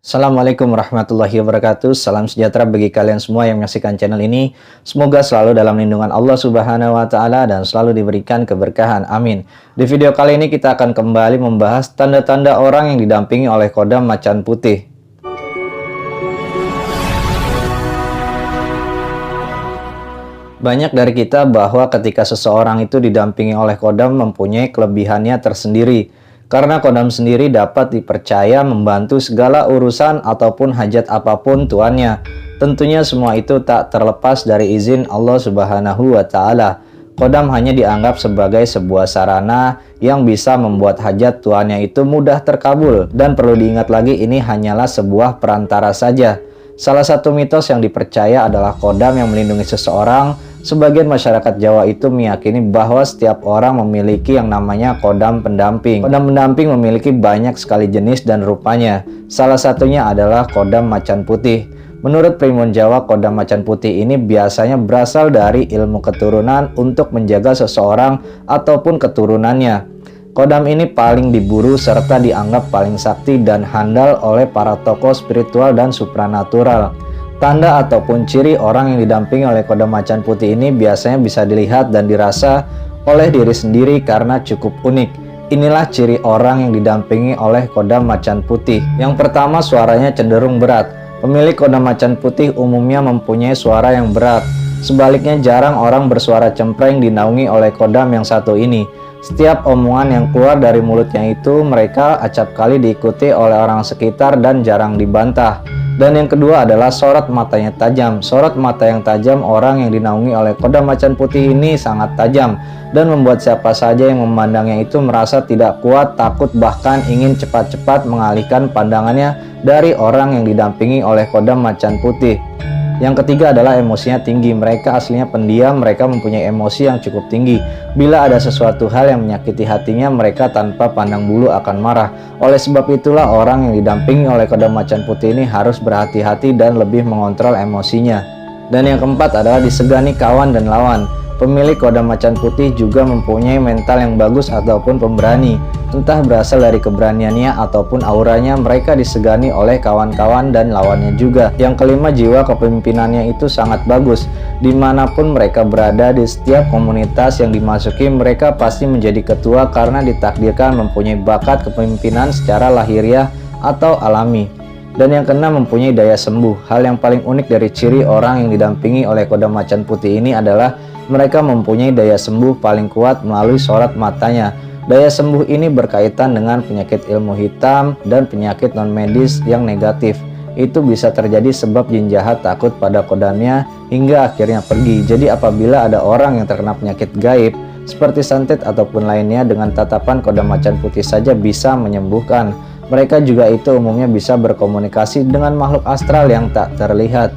Assalamualaikum warahmatullahi wabarakatuh. Salam sejahtera bagi kalian semua yang menyaksikan channel ini. Semoga selalu dalam lindungan Allah Subhanahu wa Ta'ala dan selalu diberikan keberkahan. Amin. Di video kali ini kita akan kembali membahas tanda-tanda orang yang didampingi oleh kodam macan putih. Banyak dari kita bahwa ketika seseorang itu didampingi oleh kodam mempunyai kelebihannya tersendiri. Karena kodam sendiri dapat dipercaya membantu segala urusan ataupun hajat apapun tuannya. Tentunya semua itu tak terlepas dari izin Allah Subhanahu wa Ta'ala. Kodam hanya dianggap sebagai sebuah sarana yang bisa membuat hajat tuannya itu mudah terkabul. Dan perlu diingat lagi, ini hanyalah sebuah perantara saja. Salah satu mitos yang dipercaya adalah kodam yang melindungi seseorang. Sebagian masyarakat Jawa itu meyakini bahwa setiap orang memiliki yang namanya kodam pendamping. Kodam pendamping memiliki banyak sekali jenis dan rupanya. Salah satunya adalah kodam macan putih. Menurut Primbon Jawa, kodam macan putih ini biasanya berasal dari ilmu keturunan untuk menjaga seseorang ataupun keturunannya. Kodam ini paling diburu serta dianggap paling sakti dan handal oleh para tokoh spiritual dan supranatural. Tanda ataupun ciri orang yang didampingi oleh kodam macan putih ini biasanya bisa dilihat dan dirasa oleh diri sendiri karena cukup unik. Inilah ciri orang yang didampingi oleh kodam macan putih. Yang pertama, suaranya cenderung berat. Pemilik kodam macan putih umumnya mempunyai suara yang berat. Sebaliknya, jarang orang bersuara cempreng dinaungi oleh kodam yang satu ini. Setiap omongan yang keluar dari mulutnya itu mereka acap kali diikuti oleh orang sekitar dan jarang dibantah. Dan yang kedua adalah sorot matanya tajam. Sorot mata yang tajam orang yang dinaungi oleh kodam macan putih ini sangat tajam dan membuat siapa saja yang memandangnya itu merasa tidak kuat, takut, bahkan ingin cepat-cepat mengalihkan pandangannya dari orang yang didampingi oleh kodam macan putih. Yang ketiga adalah emosinya tinggi. Mereka aslinya pendiam, mereka mempunyai emosi yang cukup tinggi. Bila ada sesuatu hal yang menyakiti hatinya, mereka tanpa pandang bulu akan marah. Oleh sebab itulah orang yang didampingi oleh kodam macan putih ini harus berhati-hati dan lebih mengontrol emosinya. Dan yang keempat adalah disegani kawan dan lawan. Pemilik kodam macan putih juga mempunyai mental yang bagus ataupun pemberani. Entah berasal dari keberaniannya ataupun auranya, mereka disegani oleh kawan-kawan dan lawannya juga. Yang kelima, jiwa kepemimpinannya itu sangat bagus. Dimanapun mereka berada, di setiap komunitas yang dimasuki, mereka pasti menjadi ketua karena ditakdirkan mempunyai bakat kepemimpinan secara lahiriah atau alami. Dan yang keenam, mempunyai daya sembuh. Hal yang paling unik dari ciri orang yang didampingi oleh kodam macan putih ini adalah mereka mempunyai daya sembuh paling kuat melalui sorot matanya. Daya sembuh ini berkaitan dengan penyakit ilmu hitam dan penyakit non-medis yang negatif. Itu bisa terjadi sebab jin jahat takut pada kodamnya hingga akhirnya pergi. Jadi apabila ada orang yang terkena penyakit gaib seperti santet ataupun lainnya, dengan tatapan kodam macan putih saja bisa menyembuhkan. Mereka juga itu umumnya bisa berkomunikasi dengan makhluk astral yang tak terlihat.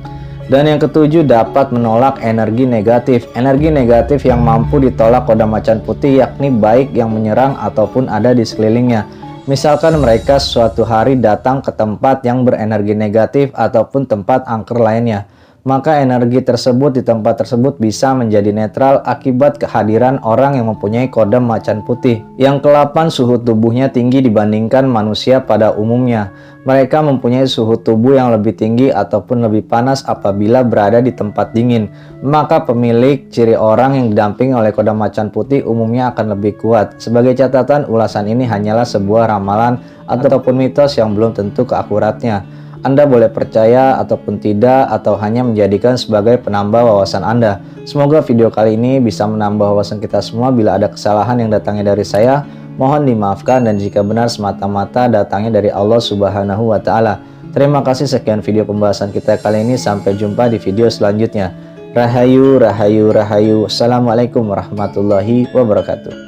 Dan yang ketujuh, dapat menolak energi negatif. Energi negatif yang mampu ditolak kodam macan putih yakni baik yang menyerang ataupun ada di sekelilingnya. Misalkan mereka suatu hari datang ke tempat yang berenergi negatif ataupun tempat angker lainnya, maka energi tersebut di tempat tersebut bisa menjadi netral akibat kehadiran orang yang mempunyai kodam macan putih. Yang ke-8, suhu tubuhnya tinggi dibandingkan manusia pada umumnya. Mereka mempunyai suhu tubuh yang lebih tinggi ataupun lebih panas apabila berada di tempat dingin. Maka pemilik ciri orang yang didampingi oleh kodam macan putih umumnya akan lebih kuat. Sebagai catatan, ulasan ini hanyalah sebuah ramalan ataupun mitos yang belum tentu keakuratnya. Anda boleh percaya ataupun tidak, atau hanya menjadikan sebagai penambah wawasan Anda. Semoga video kali ini bisa menambah wawasan kita semua. Bila ada kesalahan yang datangnya dari saya, mohon dimaafkan, dan jika benar semata-mata datangnya dari Allah Subhanahu wa Ta'ala. Terima kasih, sekian video pembahasan kita kali ini. Sampai jumpa di video selanjutnya. Rahayu, rahayu, rahayu. Assalamualaikum warahmatullahi wabarakatuh.